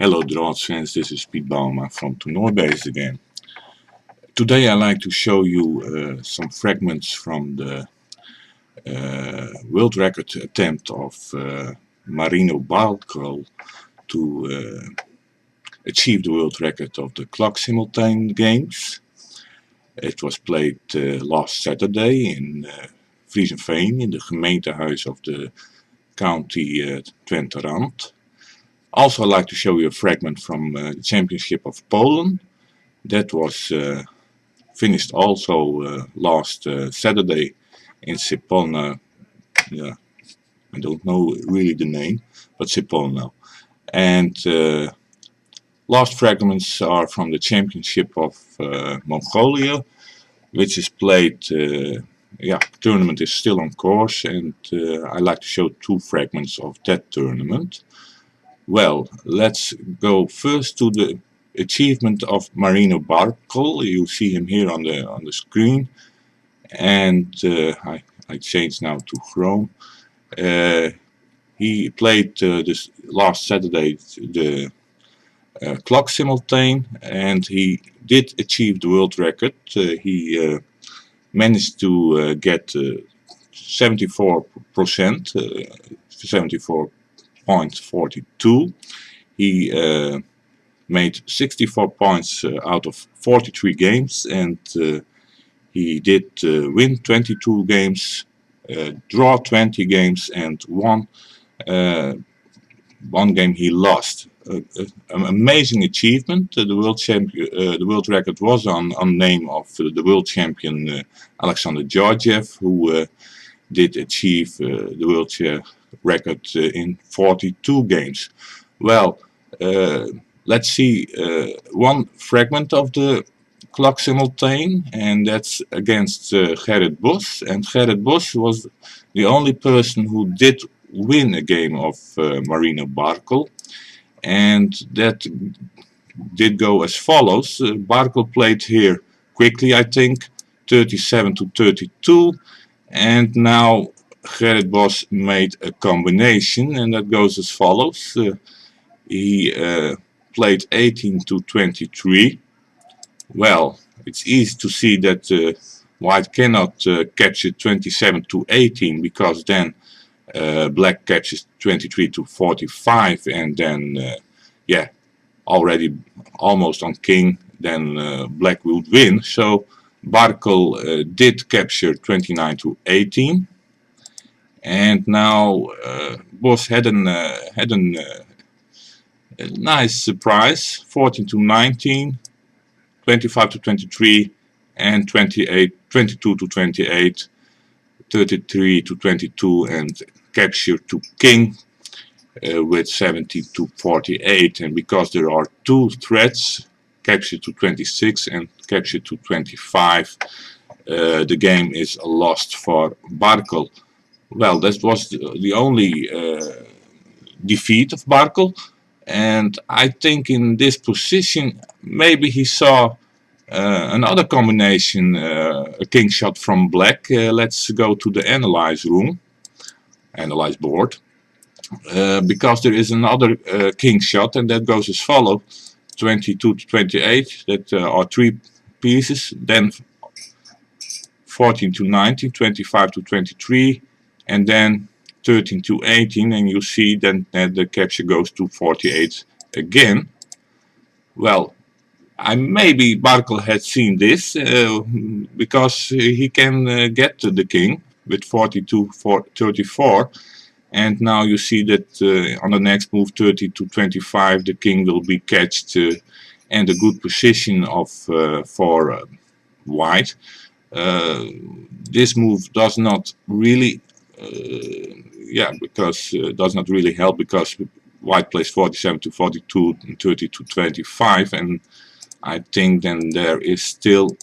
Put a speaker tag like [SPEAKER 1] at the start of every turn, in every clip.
[SPEAKER 1] Hello draughts fans, this is Piet Bauma from Toernooibase again. Today I like to show you some fragments from the world record attempt of Wereldrecord Barkel to achieve the world record of the Kloksimultaan games. It was played last Saturday in Veen in the gemeentehuis of the county Twente. Also, I'd like to show you a fragment from the Championship of Poland. That was finished also last Saturday in Sipolna. Yeah, I don't know really the name, but Sipolna. And last fragments are from the Championship of Mongolië, which is played. Tournament is still on course, and I like to show two fragments of that tournament. Well, let's go first to the achievement of Wereldrecord Barkel. You see him here on the screen, and I change now to Chrome. He played this last Saturday the Kloksimultaan, and he did achieve the world record. He managed to get 74%, 74.42. He made 64 points out of 43 games, and he did win 22 games, draw 20 games, and one game he lost. An amazing achievement. The world record was on name of the world champion Alexander Georgiev, who did achieve the world record in 42 games. Well, let's see one fragment of the Kloksimultaan, and that's against Gerrit Bos. And Gerrit Bos was the only person who did win a game of Wereldrecord Barkel, and that did go as follows. Barkel played here quickly, I think, 37-32, and now Gerrit Bos made a combination, and that goes as follows. He played 18-23. Well, it's easy to see that White cannot capture 27-18, because then Black catches 23-45, and then already almost on King, then Black would win. So Barkel did capture 29-18, and now Bos had a nice surprise: 14-19, 25-23, and 22-28, 33-22, and capture to King with 70-48. And because there are two threats, capture to 26 and capture to 25, the game is lost for Barkel. Well, that was the only defeat of Barkel, and I think in this position maybe he saw another combination, a king shot from Black. Let's go to the analyze board, because there is another king shot, and that goes as follows: 22-28, that are three pieces, then 14-19, 25-23, and then 13-18, and you see then the capture goes to 48 again. Well, maybe Barkel had seen this, because he can get to the king with 42-34, and now you see that on the next move, 30-25, the king will be catched, and a good position of for White. This move does not really does not really help, because White plays 47-42 and 30-25, and I think then there is still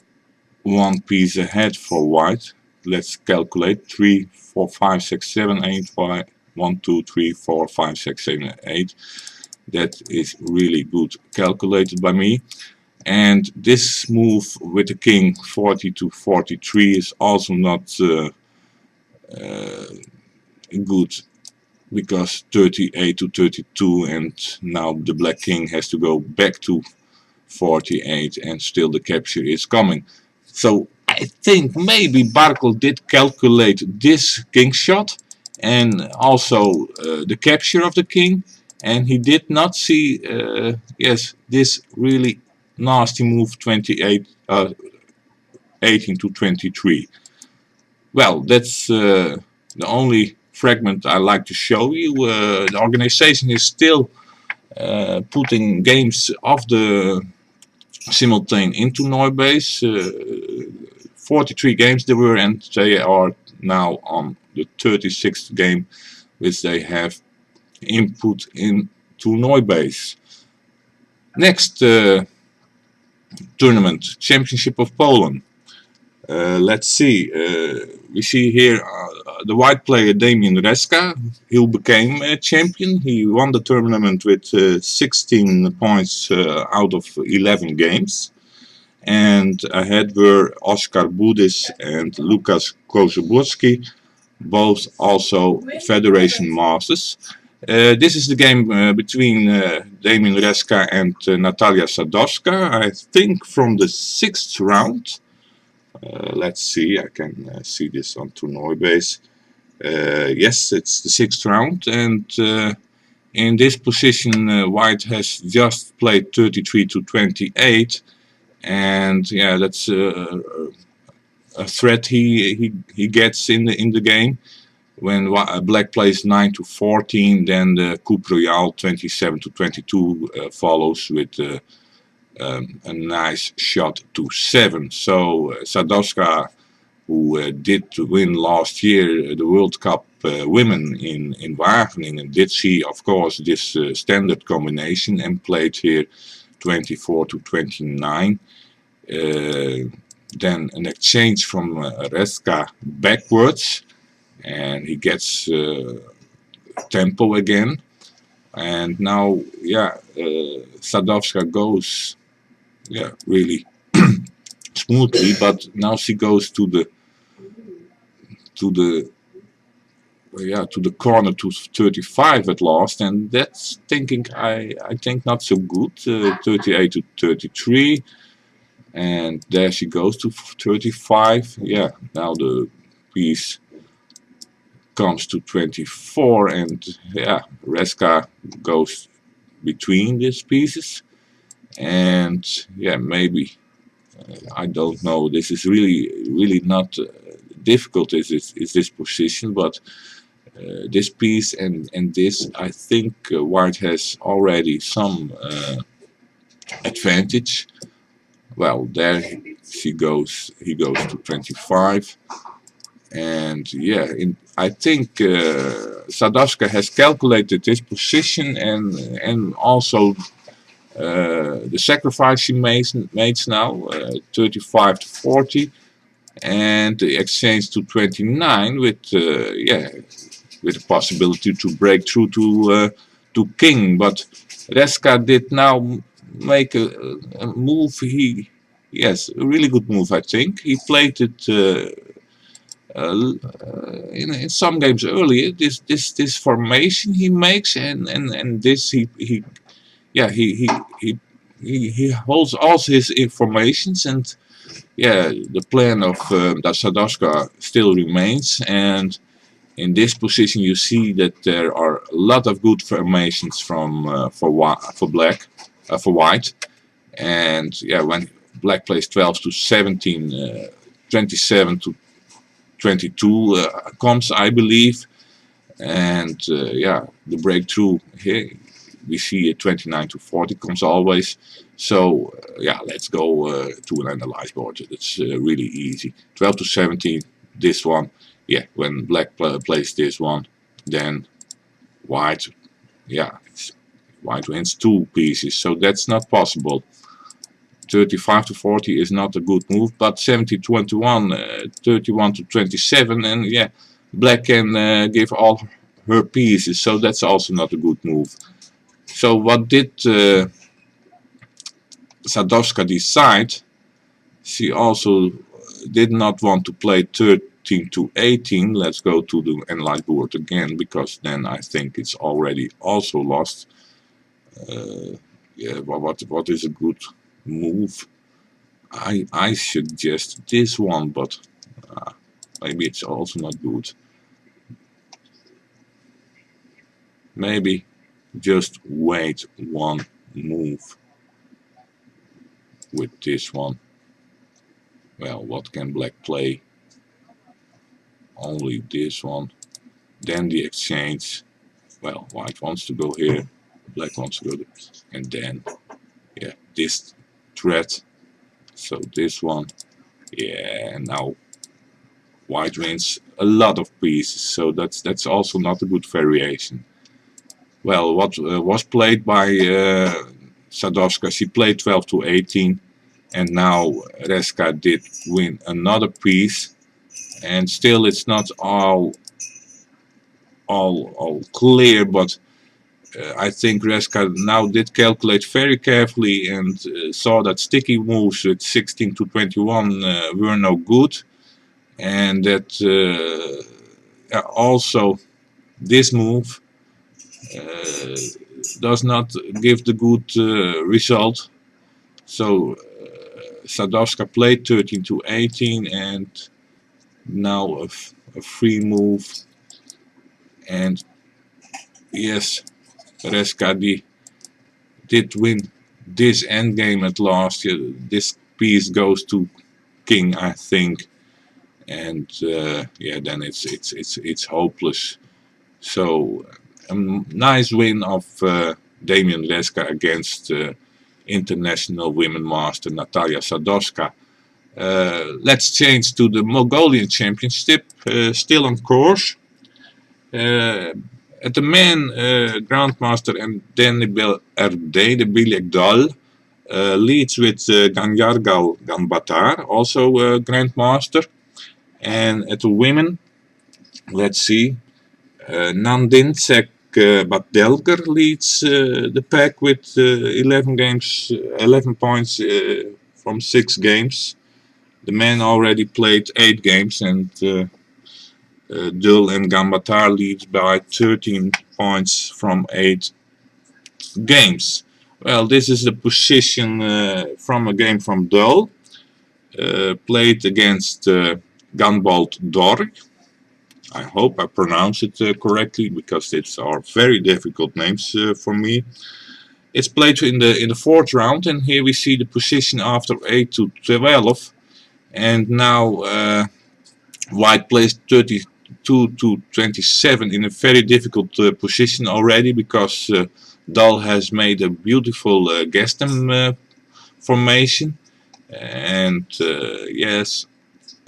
[SPEAKER 1] one piece ahead for White. Let's calculate: 3, 4, 5, 6, 7, 8, 5, 1, 2, 3, 4, 5, 6, 7, 8. That is really good calculated by me. And this move with the king 40-43 is also not good because 38 to 32, and now the black king has to go back to 48, and still the capture is coming. So I think maybe Barkel did calculate this king shot and also the capture of the king, and he did not see yes, this really nasty move 28 18 to 23. Well, that's the only fragment I like to show you. The organization is still putting games of the simultane into Toernooibase. 43 games there were, and they are now on the 36th game which they have input into Toernooibase. Next tournament, Championship of Polen. Let's see. We see here the white player Damian Reska, who became a champion. He won the tournament with 16 points out of 11 games. And ahead were Oskar Budis and Lukas Kozoborski, both also Federation Masters. This is the game between Damian Reska and Natalia Sadowska, I think from the 6th round. Let's see, I can see this on Toernooibase. Yes, it's the 6th round, and in this position White has just played 33 to 28, and yeah, that's a threat he gets in the game. When Black plays 9 to 14, then the Coup Royal 27 to 22 follows with a nice shot to 7. So Sadowska, who did win last year the World Cup women in Wageningen, did see, of course, this standard combination and played here 24 to 29. Then an exchange from Reska backwards, and he gets tempo again. And now, yeah, Sadowska goes, yeah, really smoothly, but now she goes to the corner to 35 at last, and that's thinking I think not so good. 38 to 33, and there she goes to 35. Yeah, now the piece comes to 24, and yeah, Reska goes between these pieces, and yeah, maybe I don't know. This is really not difficult. Is this position, but this piece and this, I think White has already some advantage. Well, there he goes to 25, and yeah, I think Sadowska has calculated this position and also the sacrifice she makes now, 35 to 40, and the exchange to 29 with yeah, with the possibility to break through to king. But Reska did now make a move. Yes, a really good move, I think. He played it in some games earlier. This formation he makes, and this he holds all his informations, and yeah, the plan of Sadowska still remains. And in this position, you see that there are a lot of good formations from for White, and yeah, when Black plays 12 to 17, 27 to 22 comes, I believe, and yeah, the breakthrough here we see 29 to 40 comes always. So yeah, let's go to an analyze board. It's really easy. 12 to 17, this one. Yeah, when Black plays this one, then White, yeah, White wins 2 pieces. So that's not possible. 35 to 40 is not a good move, but 70 to 21, 31 to 27, and yeah, Black can give all her pieces, so that's also not a good move. So what did Sadowska decide? She also did not want to play 13 to 18. Let's go to the enlight board again, because then I think it's already also lost. Yeah, what is a good move? I suggest this one, but maybe it's also not good. Maybe just wait one move with this one. Well, what can black play? Only this one. Then the exchange. Well, white wants to go here, black wants to go there, and then yeah, this threat. So this one, yeah, now white wins a lot of pieces, so that's also not a good variation. Well, what was played by Sadowska, she played 12 to 18, and now Reska did win another piece, and still it's not all clear, but I think Reska now did calculate very carefully and saw that sticky moves with 16 to 21 were no good, and that also this move does not give the good result. So Sadowska played 13 to 18, and now a free move, and yes, Reska did win this endgame at last. This piece goes to king, I think, and yeah, then it's hopeless. So a nice win of Damian Reska against international women master Natalia Sadowska. Let's change to the Mongolian Championship, still on course. At the men Grandmaster and Danny RD, the Bilek Dal, leads with Ganyargal Gambatar, also Grandmaster. And at the women, let's see, Nandinsek Batdelker leads the pack with 11 points from 6 games. The men already played 8 games, and Dul and Gambatar leads by 13 points from 8 games. Well, this is the position from a game from Dul, played against Ganbold Dorg. I hope I pronounce it correctly, because these are very difficult names for me. It's played in the 4th round, and here we see the position after 8 to 12, and now white plays 32 to 27 in a very difficult position already, because Dal has made a beautiful Gestem formation, and yes,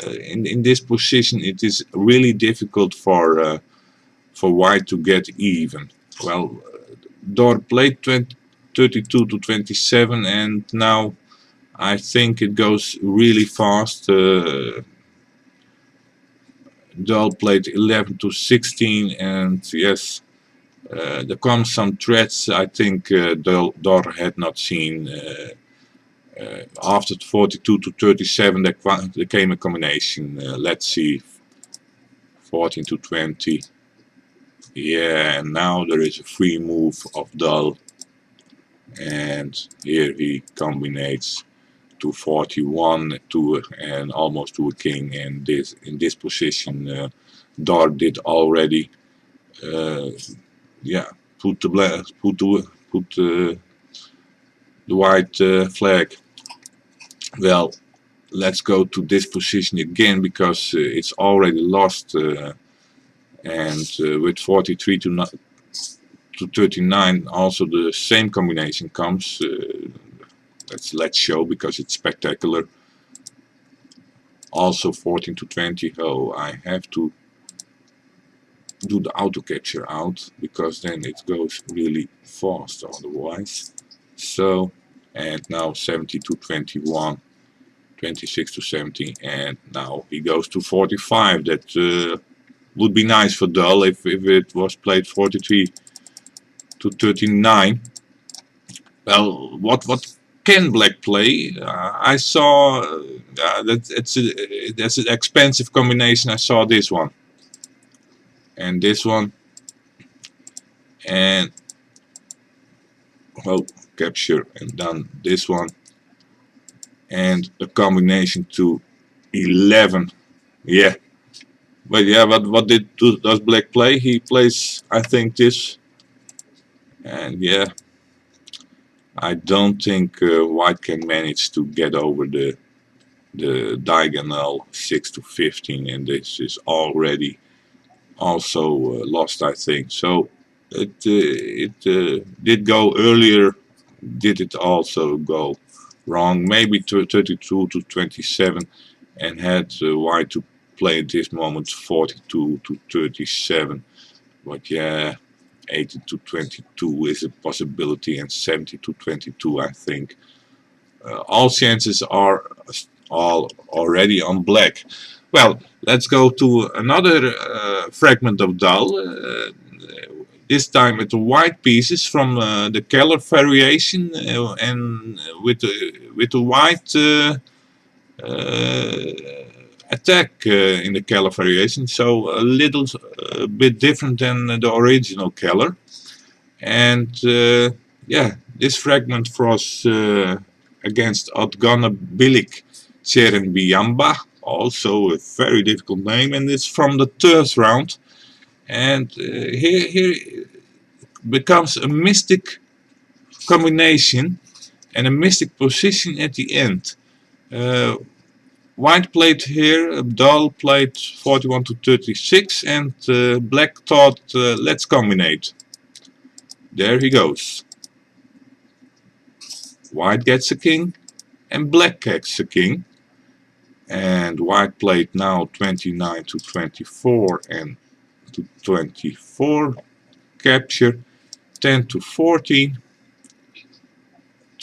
[SPEAKER 1] in this position it is really difficult for white to get even. Well, Dor played 32 to 27, and now I think it goes really fast. Dal played 11 to 16, and yes, there comes some threats I think Dor had not seen. After 42 to 37 there came a combination. Let's see, 14 to 20. Yeah, and now there is a free move of Dal, and here he combines to 41 and almost to a king, and in this position Dar did already yeah, put the white flag. Well, let's go to this position again, because it's already lost, and with 43 to 39 also the same combination comes. Let's show, because it's spectacular. Also 14 to 20. Oh, I have to do the auto capture out, because then it goes really fast otherwise. So, and now 70 to 21, 26 to 17, and now he goes to 45. That would be nice for Dal if it was played 43 to 39. Well, what can black play? I saw that's an expensive combination. I saw this one and this one, and oh, capture, and then this one, and a combination to 11. Yeah, but yeah, what does black play? He plays, I think, this, and yeah, I don't think white can manage to get over the diagonal 6 to 15, and this is already also lost, I think. So it did go earlier. Did it also go wrong? Maybe to 32 to 27, and had white to play at this moment 42 to 37. But yeah, 80 to 22 is a possibility, and 70 to 22, I think. All chances are all already on black. Well, let's go to another fragment of dull. This time with the white pieces from the Keller variation, and with the white attack in the Keller variation. So a little bit different than the original Keller. And yeah, this fragment was against Adgana Bilik Cherenbiamba, also a very difficult name, and it's from the third round. And here becomes a mystic combination and a mystic position at the end. White played here, dull played 41 to 36, and black thought, let's combinate. There he goes. White gets a king, and black gets a king. And white played now 29 to 24 and to 24. Capture 10 to 14,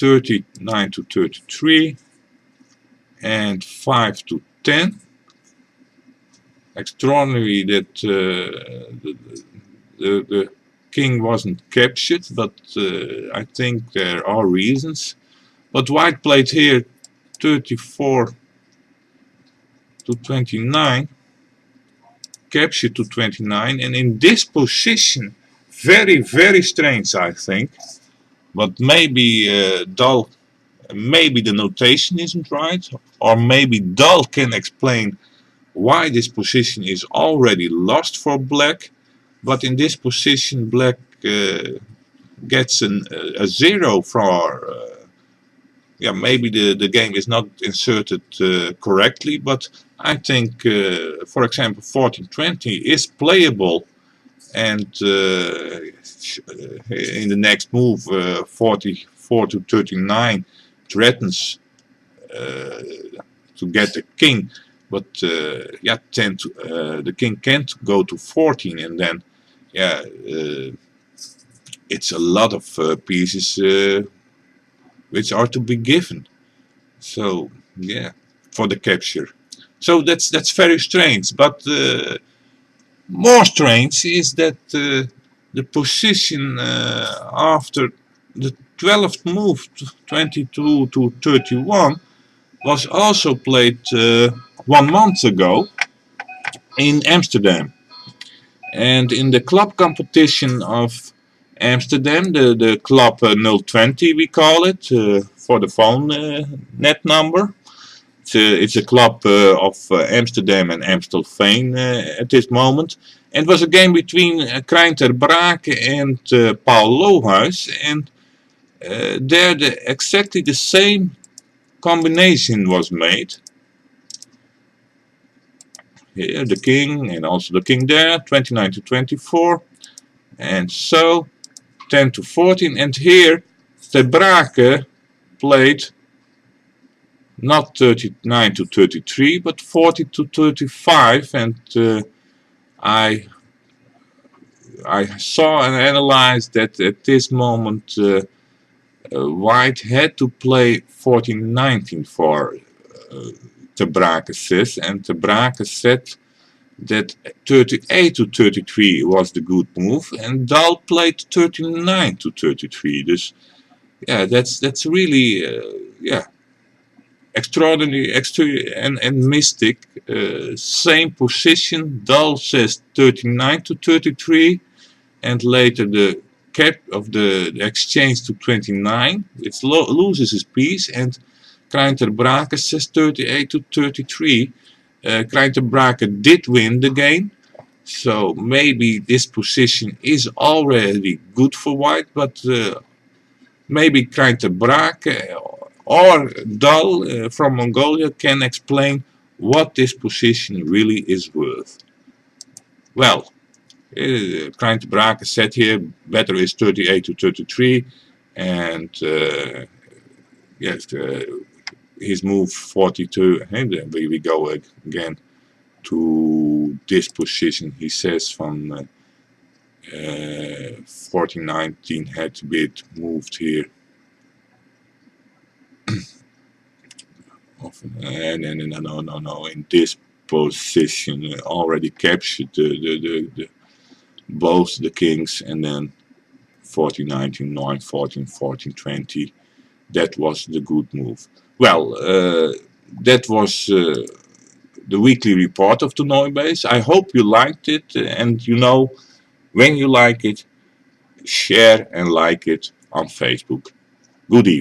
[SPEAKER 1] 39 to 33, and 5 to 10. Extraordinary that the king wasn't captured, but I think there are reasons. But white played here 34 to 29, capture to 29, and in this position, very, very strange, I think. But maybe dull, maybe the notation isn't right, or maybe dull can explain why this position is already lost for black. But in this position, black gets a 0 for. Yeah, maybe the game is not inserted correctly, but I think, for example, 14-20 is playable, and in the next move, 44 to 39 threatens to get the king, but yeah, the king can't go to 14, and then yeah, it's a lot of pieces which are to be given. So yeah, for the capture. So that's very strange. But more strange is that the position after the 12th move, 22 to 31, was also played 1 month ago in Amsterdam. And in the club competition of Amsterdam, the club 020 we call it, for the phone net number. It's a club of Amsterdam and Amstelveen at this moment. And it was a game between Krijn ter Brake and Paul Lohuis. And there exactly the same combination was made. Here the king and also the king there, 29 to 24. And so 10 to 14, and here Ter Brake played not 39 to 33 but 40 to 35, and I saw and analyzed that at this moment white had to play 14-19 for Ter Brake says, and Ter Brake said that 38 to 33 was the good move, and dull played 39 to 33. Dus yeah, that's really yeah, extraordinary, and mystic. Same position. Dahl says 39 to 33, and later the cap of the exchange to 29. It loses his piece, and Kreinter Braken says 38 to 33. Kreinter Braken did win the game, so maybe this position is already good for white, but maybe Kreinter Braken or Dahl from Mongolia can explain what this position really is worth. Well, Kreinter Braken said here, better is 38 to 33, and yes, his move 42, and we go again to this position. He says from 1419 had to be moved here. No, in this position already captured the both the kings, and then 1419, 914, 1420. That was the good move. Well, that was the weekly report of Toernooibase. I hope you liked it, and you know, when you like it, share and like it on Facebook. Good evening.